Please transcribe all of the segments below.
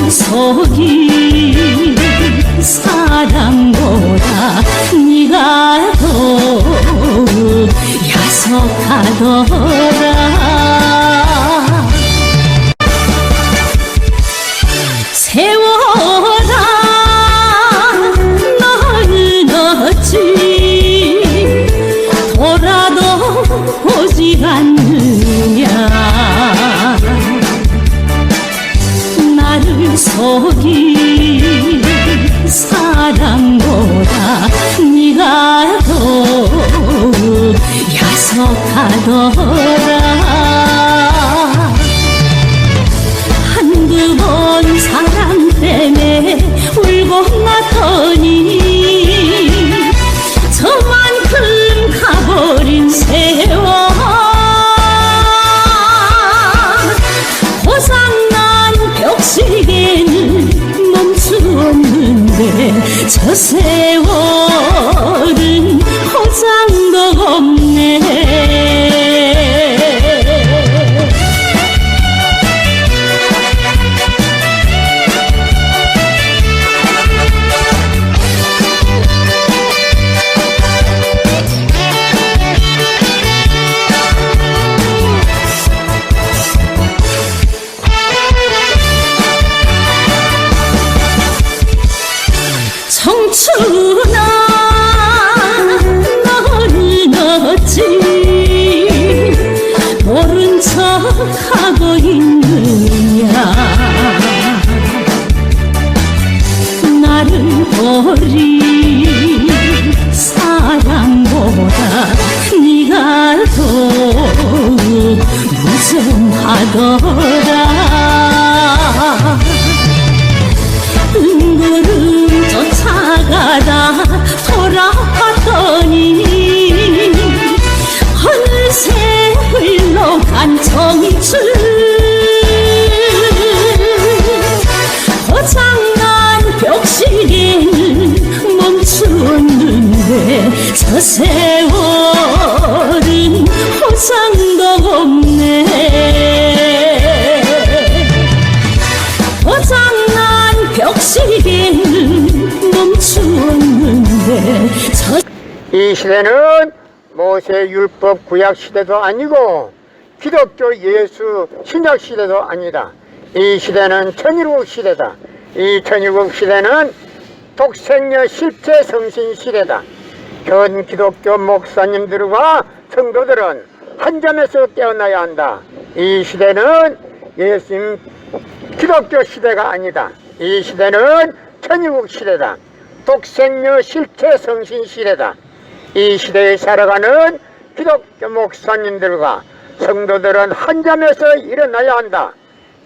속인 사랑보다 네가 더욱 야속하더라. 세워라 너는 어찌 돌아도 보지 않느냐. 나를 속인 사랑보다 네가 더욱 야속하더라. 한두 번 사랑 때문에 울고 났더니 저만큼 가버린 세월. 고장난 벽시계는 멈추었는데 저 세월은 고장도 없네. 청춘아 너는 어찌 모른 척하고 있느냐. 나를 버린 사랑보다 네가 더욱 무정하더라. 은구름 쫓아가다 돌아왔더니 어느새 흘러간 청춘. 고장난 벽시계는 멈추었는데 저 세월은 호장도 없네. 고장난 벽시계는 멈추었는데 이 시대는 모세 율법 구약 시대도 아니고 기독교 예수 신약 시대도 아니다. 이 시대는 천일국 시대다. 이 천일국 시대는 독생녀 실제 성신 시대다. 현 기독교 목사님들과 성도들은 한 점에서 깨어나야 한다. 이 시대는 예수님 기독교 시대가 아니다. 이 시대는 천일국 시대다. 독생녀 실체 성신 시대다. 이 시대에 살아가는 기독교 목사님들과 성도들은 한 점에서 일어나야 한다.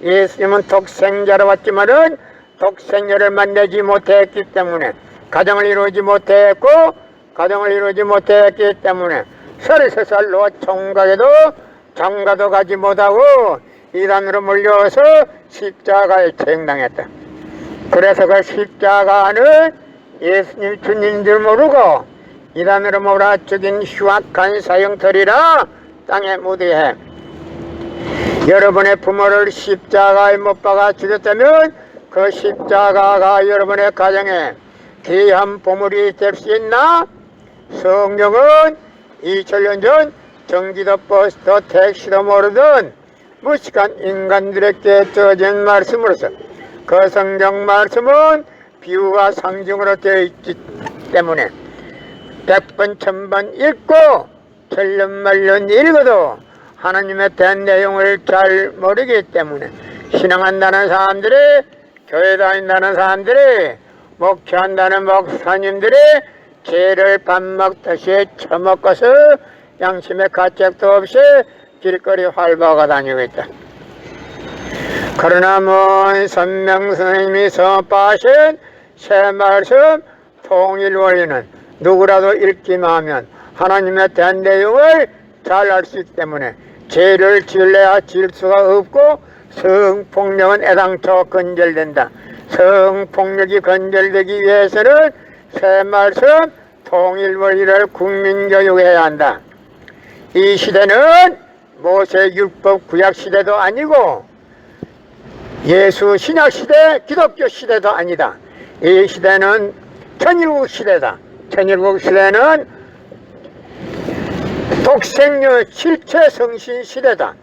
예수님은 독생자로 왔지만은 독생녀를 만나지 못했기 때문에 가정을 이루지 못했고 가정을 이루지 못했기 때문에 33살로 총각에도 장가도 가지 못하고 이단으로 몰려서 십자가에 처형당했다. 그래서 그 십자가는 예수님 주님인 줄 모르고 이단으로 몰아 죽인 흉악한 사형터리라 땅에 묻어해. 여러분의 부모를 십자가에 못 박아 죽였다면 그 십자가가 여러분의 가정에 귀한 보물이 될 수 있나? 성경은 2000년 전 전기도 버스도 택시도 모르던 무식한 인간들에게 주어진 말씀으로서 그 성경 말씀은 비유와 상징으로 되어 있기 때문에 100번 1000번 읽고 천년만년 읽어도 하나님의 대한 내용을 잘 모르기 때문에 신앙한다는 사람들이, 교회 다닌다는 사람들이, 목회한다는 목사님들이 죄를 밥 먹듯이 처먹고서 양심의 가책도 없이 길거리 활보하고 다니고 있다. 그러나 선명스님이 선포하신 새 말씀 통일 원리는 누구라도 읽기만 하면 하나님에 대한 내용을 잘 알 수 있기 때문에 죄를 지을래야 지을 수가 없고 성폭력은 애당초 건절된다. 성폭력이 건절되기 위해서는 새 말씀 통일 원리를 국민교육해야 한다. 이 시대는 모세 율법 구약 시대도 아니고 예수 신약 시대, 기독교 시대도 아니다. 이 시대는 천일국 시대다. 천일국 시대는 독생녀 실체 성신 시대다.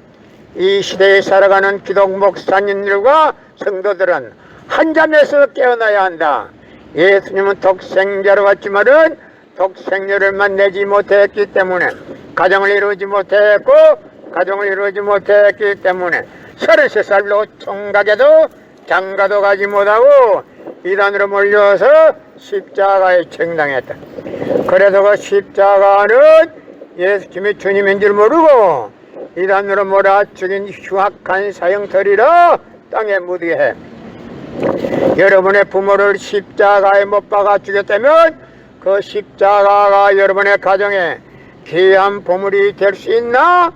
이 시대에 살아가는 기독 목사님들과 성도들은 한 잠에서 깨어나야 한다. 예수님은 독생자로 왔지만은 독생녀를 만나지 못했기 때문에 가정을 이루지 못했고 가정을 이루지 못했기 때문에 33살로 총각에도 장가도 가지 못하고 이단으로 몰려서 십자가에 청당했다. 그래서 그 십자가는 예수님이 주님인 줄 모르고 이단으로 몰아 죽인 흉악한 사형터리로 땅에 묻게 해. 여러분의 부모를 십자가에 못 박아 죽였다면 그 십자가가 여러분의 가정에 귀한 보물이 될 수 있나?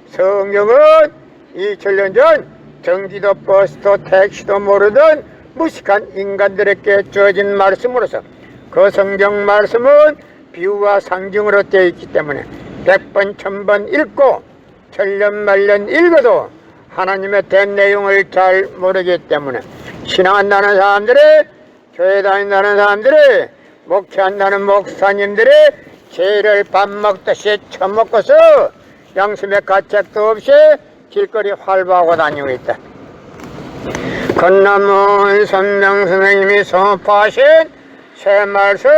성경은 2000년 전 전기도 버스도 택시도 모르던 무식한 인간들에게 주어진 말씀으로서 그 성경 말씀은 비유와 상징으로 되어 있기 때문에 100번 1000번 읽고 천년만년 읽어도 하나님의 된 내용을 잘 모르기 때문에 신앙한다는 사람들이, 교회 다닌다는 사람들이, 목회한다는 목사님들이 죄를 밥 먹듯이 처먹고서 양심의 가책도 없이 길거리 활보하고 다니고 있다. 건남은 선명 선생님이 선포하신 새 말씀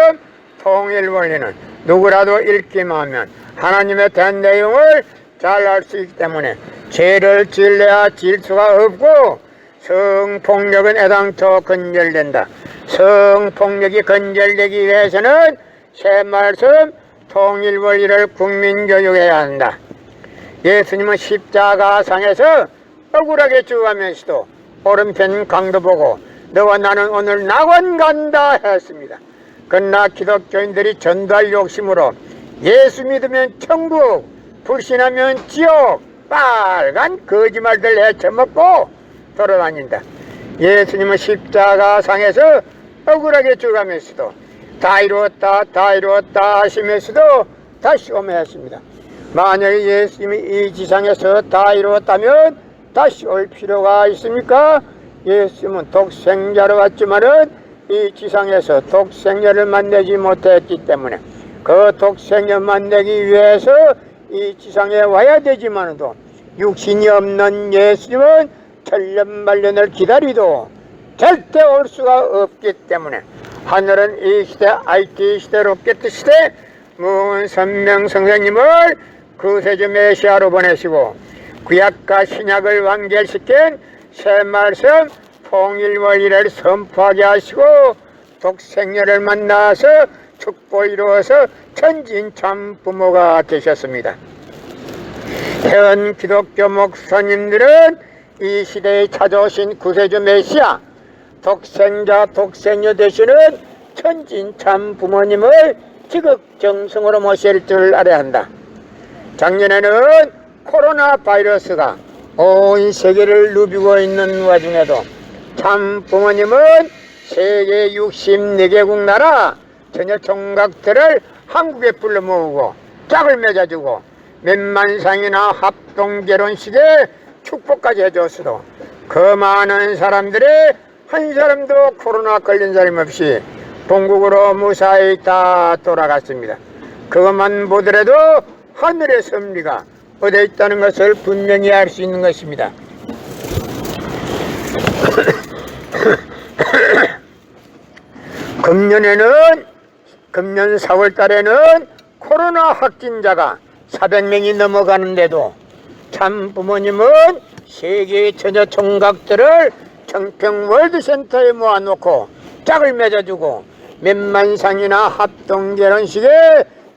통일 원리는 누구라도 읽기만 하면 하나님의 된 내용을 잘 알 수 있기 때문에 죄를 지을래야 지을 수가 없고 성폭력은 애당초 근절된다. 성폭력이 근절되기 위해서는 새 말씀 통일 원리를 국민교육해야 한다. 예수님은 십자가상에서 억울하게 죽어가면서도 오른편 강도 보고 너와 나는 오늘 낙원 간다 했습니다. 그러나 기독교인들이 전도할 욕심으로 예수 믿으면 천국, 불신하면 지옥, 빨간 거짓말들 헤쳐먹고 돌아다닌다. 예수님은 십자가상에서 억울하게 죽어가면서도 다 이루었다 다 이루었다 하시면서도 다시 오매했습니다. 만약에 예수님이 이 지상에서 다 이루었다면 다시 올 필요가 있습니까? 예수님은 독생자로 왔지만은 이 지상에서 독생자를 만나지 못했기 때문에 그 독생자 만나기 위해서 이 지상에 와야 되지만도 육신이 없는 예수님은 천년만년을 기다리도 절대 올 수가 없기 때문에 하늘은 이 시대 IT 시대 로켓 시대 문선명 선생님을 구세주 메시아로 보내시고 구약과 신약을 완결시킨 새 말씀 통일 원리를 선포하게 하시고 독생녀를 만나서 축복을 이루어서 천진참 부모가 되셨습니다. 현 기독교 목사님들은 이 시대에 찾아오신 구세주 메시아 독생자 독생녀 되시는 천진참 부모님을 지극정성으로 모실 줄 알아야 한다. 작년에는 코로나 바이러스가 온 세계를 누비고 있는 와중에도 참 부모님은 세계 64개국 나라 전혀 총각들을 한국에 불러 모으고 짝을 맺어주고 몇만상이나 합동결혼식에 축복까지 해줬어도 그 많은 사람들이 한 사람도 코로나 걸린 사람 없이 본국으로 무사히 다 돌아갔습니다. 그것만 보더라도 하늘의 섭리가 어디에 있다는 것을 분명히 알 수 있는 것입니다. 금년 4월 달에는 코로나 확진자가 400명이 넘어가는데도 참 부모님은 세계의 처녀 총각들을 청평 월드센터에 모아놓고 짝을 맺어주고 몇만 상이나 합동결혼식에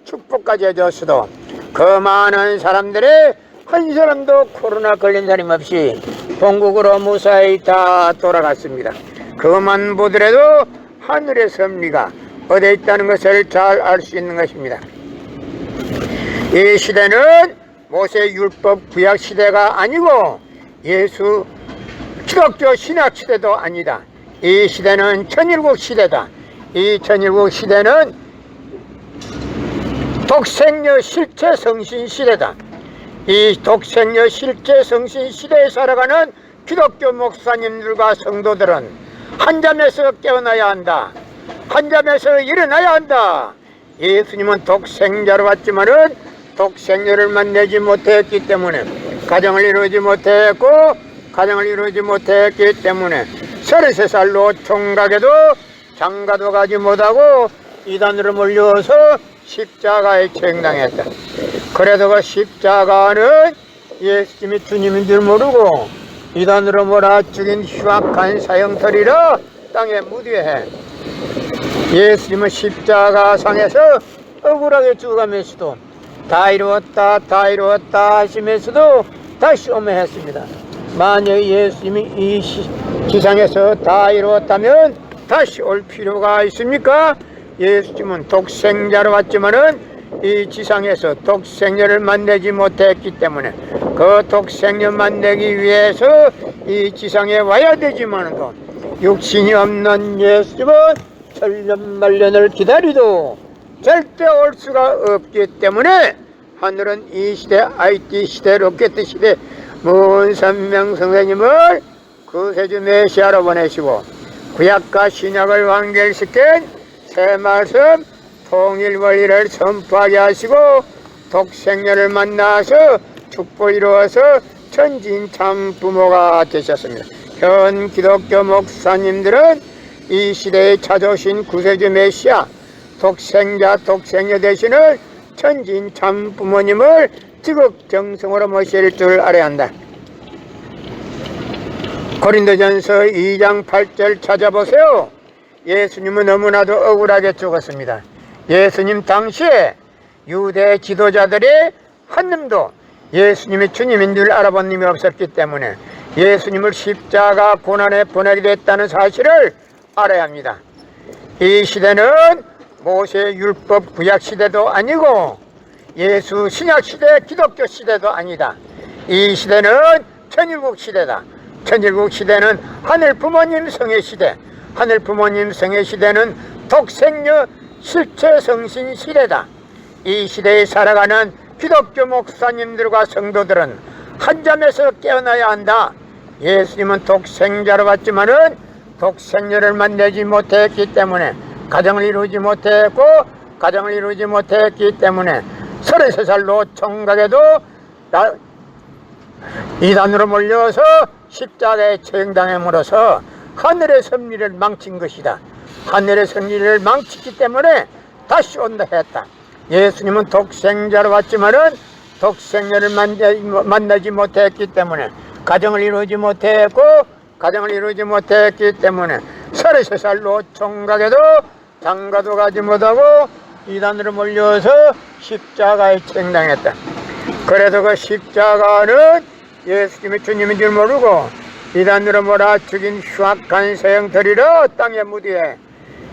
축복까지 해줬어도 그 많은 사람들이 한 사람도 코로나 걸린 사람 없이 본국으로 무사히 다 돌아갔습니다. 그것만 보더라도 하늘의 섭리가 어디에 있다는 것을 잘 알 수 있는 것입니다. 이 시대는 모세 율법 구약 시대가 아니고 예수 기독교 신약 시대도 아니다. 이 시대는 천일국 시대다. 이 천일국 시대는 독생녀 실체 성신 시대다. 이 독생녀 실체 성신 시대에 살아가는 기독교 목사님들과 성도들은 한잠에서 깨어나야 한다. 한잠에서 일어나야 한다. 예수님은 독생자로 왔지만은 독생녀를 만나지 못했기 때문에 가정을 이루지 못했고 가정을 이루지 못했기 때문에 33살로 총각에도 장가도 가지 못하고 이단으로 몰려서 십자가에 처형당했다. 그래도 그 십자가는 예수님이 주님인 줄 모르고 이단으로 몰아 죽인 흉악한 사형터리라 땅에 묻어해. 예수님은 십자가상에서 억울하게 죽어가면서도 다 이루었다 다 이루었다 하시면서도 다시 오매했습니다. 만약 예수님이 이 지상에서 다 이루었다면 다시 올 필요가 있습니까? 예수님은 독생자로 왔지만은 이 지상에서 독생녀를 만나지 못했기 때문에 그 독생녀 만나기 위해서 이 지상에 와야 되지만은 육신이 없는 예수님은 천년만년을 기다리도 절대 올 수가 없기 때문에 하늘은 이 시대 IT 시대 로켓 시대 문선명 선생님을 구세주 메시아로 보내시고 구약과 신약을 완결시킨 새 말씀 통일 원리를 선포하게 하시고 독생녀를 만나서 축복 이루어서 천진 참 부모가 되셨습니다. 현 기독교 목사님들은 이 시대에 찾아오신 구세주 메시아 독생자 독생녀 되시는 천진 참 부모님을 지극정성으로 모실 줄 알아야 한다. 고린도전서 2장 8절 찾아보세요. 예수님은 너무나도 억울하게 죽었습니다. 예수님 당시에 유대 지도자들이 한 놈도 예수님이 주님인 줄 알아본 놈이 없었기 때문에 예수님을 십자가 고난에 보내게 됐다는 사실을 알아야 합니다. 이 시대는 모세 율법 구약 시대도 아니고 예수 신약 시대 기독교 시대도 아니다. 이 시대는 천일국 시대다. 천일국 시대는 하늘 부모님 성의 시대, 하늘 부모님 성의 시대는 독생녀 실체 성신 시대다. 이 시대에 살아가는 기독교 목사님들과 성도들은 한잠에서 깨어나야 한다. 예수님은 독생자로 왔지만은 독생녀를 만나지 못했기 때문에 가정을 이루지 못했고 가정을 이루지 못했기 때문에 33살로 총각에도 이단으로 몰려서 십자가에 처형당함으로써 하늘의 섭리를 망친 것이다. 하늘의 섭리를 망쳤기 때문에 다시 온다 했다. 예수님은 독생자로 왔지만은 독생녀를 만나지 못했기 때문에 가정을 이루지 못했고 가정을 이루지 못했기 때문에 33살로 총각에도 장가도 가지 못하고 이단으로 몰려서 십자가에 처형당했다. 그래서 그 십자가는 예수님이 주님인 줄 모르고 이단으로 몰아 죽인 흉악한 사형터리로 땅에 묻어해.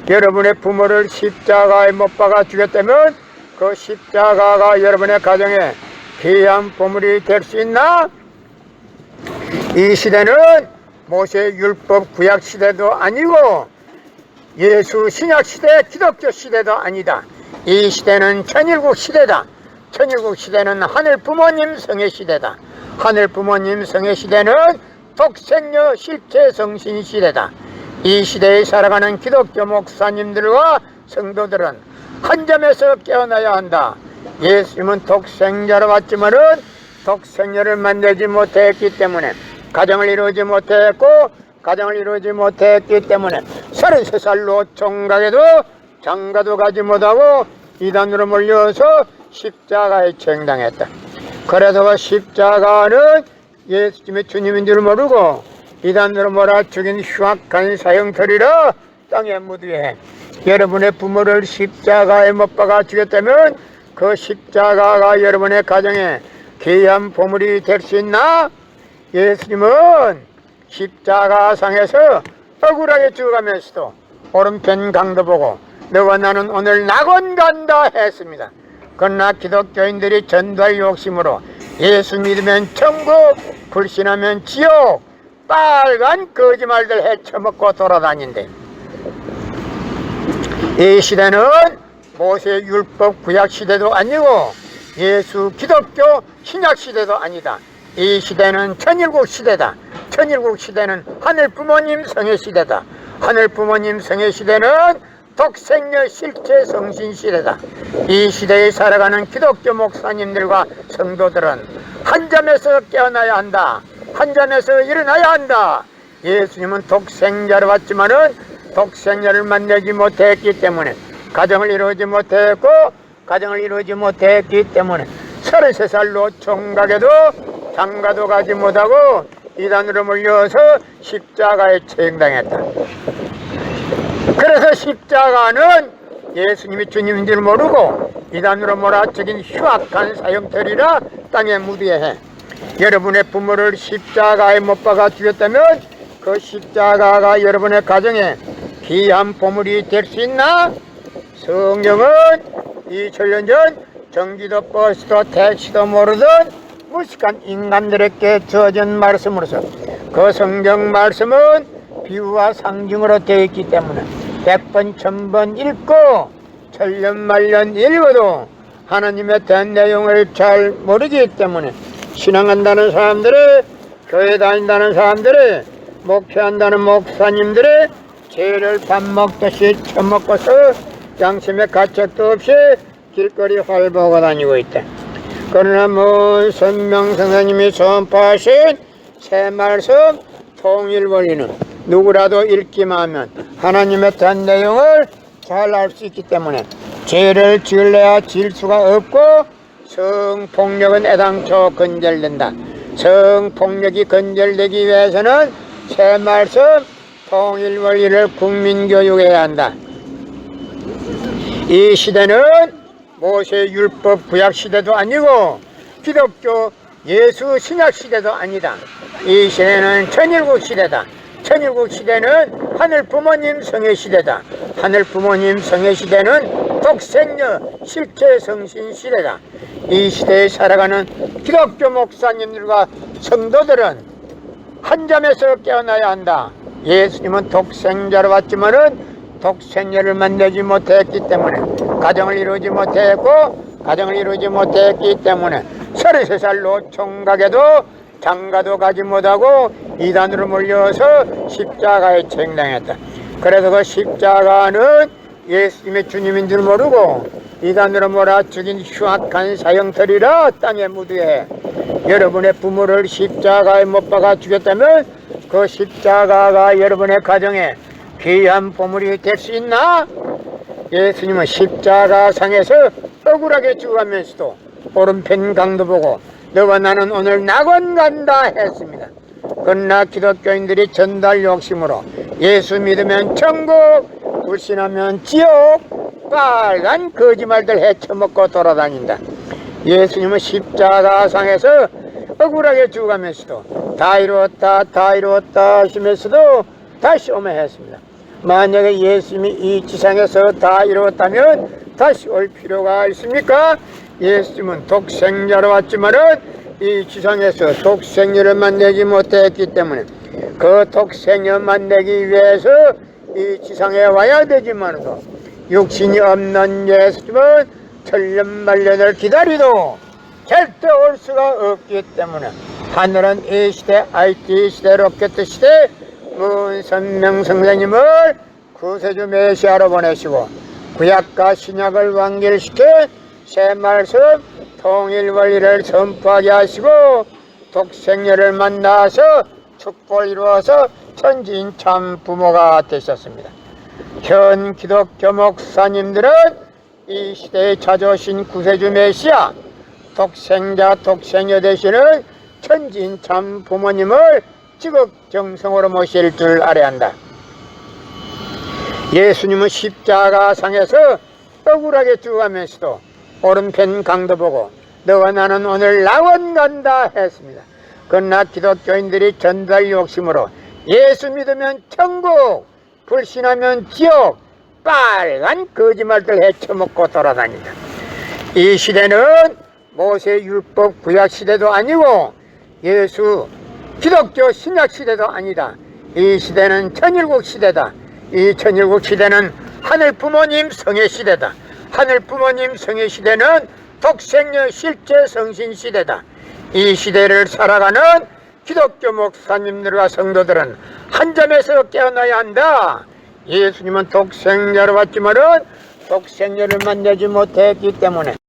여러분의 부모를 십자가에 못 박아 죽였다면 그 십자가가 여러분의 가정에 귀한 보물이 될 수 있나? 이 시대는 모세 율법 구약 시대도 아니고 예수 신약 시대 기독교 시대도 아니다. 이 시대는 천일국 시대다. 천일국 시대는 하늘 부모님 성의 시대다. 하늘 부모님 성의 시대는 독생녀 실체 성신 시대다. 이 시대에 살아가는 기독교 목사님들과 성도들은 한잠에서 깨어나야 한다. 예수님은 독생자로 왔지만은 독생녀를 만나지 못했기 때문에 가정을 이루지 못했고 가정을 이루지 못했기 때문에 33살로 총각에도 장가도 가지 못하고 이단으로 몰려서 십자가에 처형당했다. 그래서 그 십자가는 예수님의 주님인 줄 모르고 이단으로 몰아 죽인 흉악한 사형터리라 땅에 묻어해. 여러분의 부모를 십자가에 못 박아 죽였다면 그 십자가가 여러분의 가정에 귀한 보물이 될 수 있나? 예수님은 십자가상에서 억울하게 죽어가면서도 오른편 강도 보고 너와 나는 오늘 낙원 간다 했습니다. 그러나 기독교인들이 전도할 욕심으로 예수 믿으면 천국, 불신하면 지옥, 빨간 거짓말들 헤쳐먹고 돌아다닌대. 이 시대는 모세 율법 구약 시대도 아니고 예수 기독교 신약 시대도 아니다. 이 시대는 천일국 시대다. 천일국 시대는 하늘 부모님 성의 시대다. 하늘 부모님 성의 시대는 독생녀 실제 성신 시대다. 이 시대에 살아가는 기독교 목사님들과 성도들은 한 잠에서 깨어나야 한다. 한 잠에서 일어나야 한다. 예수님은 독생자로 왔지만은 독생자를 만나지 못했기 때문에 가정을 이루지 못했고 가정을 이루지 못했기 때문에 33살로 총각에도 장가도 가지 못하고 이단으로 몰려서 십자가에 처형당했다. 그래서 십자가는 예수님이 주님인 줄 모르고 이단으로 몰아쳐진 흉악한 사형터리라 땅에 묻어야 해. 여러분의 부모를 십자가에 못 박아 죽였다면 그 십자가가 여러분의 가정에 귀한 보물이 될 수 있나? 성경은 2000년 전 전기도 버스도 택시도 모르던 무식한 인간들에게 주어진 말씀으로서 그 성경 말씀은 비유와 상징으로 되어 있기 때문에 100번 1000번 읽고 천년만년 읽어도 하나님의 대한 내용을 잘 모르기 때문에 신앙한다는 사람들의 교회 다닌다는 사람들의 목회한다는 목사님들의 죄를 밥 먹듯이 처먹고서 양심의 가책도 없이 길거리 활보하고 다니고 있다. 그러나 선명 선생님이 선포하신 새 말씀 통일 원리는 누구라도 읽기만 하면 하나님의 대한 내용을 잘 알 수 있기 때문에 죄를 지을래야 지을 수가 없고 성폭력은 애당초 건절된다. 성폭력이 건절되기 위해서는 새 말씀 통일 원리를 국민교육해야 한다. 이 시대는 모세 율법 구약 시대도 아니고 기독교 예수 신약 시대도 아니다. 이 시대는 천일국 시대다. 천일국 시대는 하늘 부모님 성의 시대다. 하늘 부모님 성의 시대는 독생녀 실제 성신 시대다. 이 시대에 살아가는 기독교 목사님들과 성도들은 한 잠에서 깨어나야 한다. 예수님은 독생자로 왔지만은 독생녀를 만나지 못했기 때문에 가정을 이루지 못했고 가정을 이루지 못했기 때문에 33살로 총각에도 장가도 가지 못하고 이단으로 몰려서 십자가에 처형당했다. 그래서 그 십자가는 예수님의 주님인 줄 모르고 이단으로 몰아 죽인 흉악한 사형터리라 땅에 묻어야 해. 여러분의 부모를 십자가에 못 박아 죽였다면 그 십자가가 여러분의 가정에 귀한 보물이 될 수 있나? 예수님은 십자가 상에서 억울하게 죽으면서도 오른편 강도 보고 너와 나는 오늘 낙원 간다 했습니다. 그러나 기독교인들이 전달 욕심으로 예수 믿으면 천국, 불신하면 지옥, 빨간 거짓말들 헤쳐먹고 돌아다닌다. 예수님은 십자가 상에서 억울하게 죽으면서도 다 이루었다 다 이루었다 하시면서도 다시 오면 했습니다. 만약에 예수님이 이 지상에서 다 이루었다면 다시 올 필요가 있습니까? 예수님은 독생자로 왔지만은 이 지상에서 독생녀를 만나지 못했기 때문에 그 독생녀 만나기 위해서 이 지상에 와야 되지만도 육신이 없는 예수님은 천년만년을 기다리도 절대 올 수가 없기 때문에 하늘은 이 시대 IT 시대 로켓 시대 문선명 선생님을 구세주 메시아로 보내시고 구약과 신약을 완결시켜 새 말씀 통일 원리를 선포하게 하시고 독생녀를 만나서 축복을 이루어서 천지인 참 부모가 되셨습니다. 현 기독교 목사님들은 이 시대에 찾아오신 구세주 메시아 독생자 독생녀 되시는 천지인 참 부모님을 지극정성으로 모실 줄 알아야 한다. 예수님은 십자가 상에서 억울하게 죽으면서도 오른편 강도 보고 너와 나는 오늘 낙원 간다 했습니다. 그러나 기독교인들이 전달 욕심으로 예수 믿으면 천국, 불신하면 지옥, 빨간 거짓말들 헤쳐먹고 돌아다닌다. 이 시대는 모세 율법 구약 시대도 아니고 예수 기독교 신약 시대도 아니다. 이 시대는 천일국 시대다. 이 천일국 시대는 하늘 부모님 성의 시대다. 하늘 부모님 성의 시대는 독생녀 실제 성신 시대다. 이 시대를 살아가는 기독교 목사님들과 성도들은 한 점에서 깨어나야 한다. 예수님은 독생자로 왔지만은 독생자를 만나지 못했기 때문에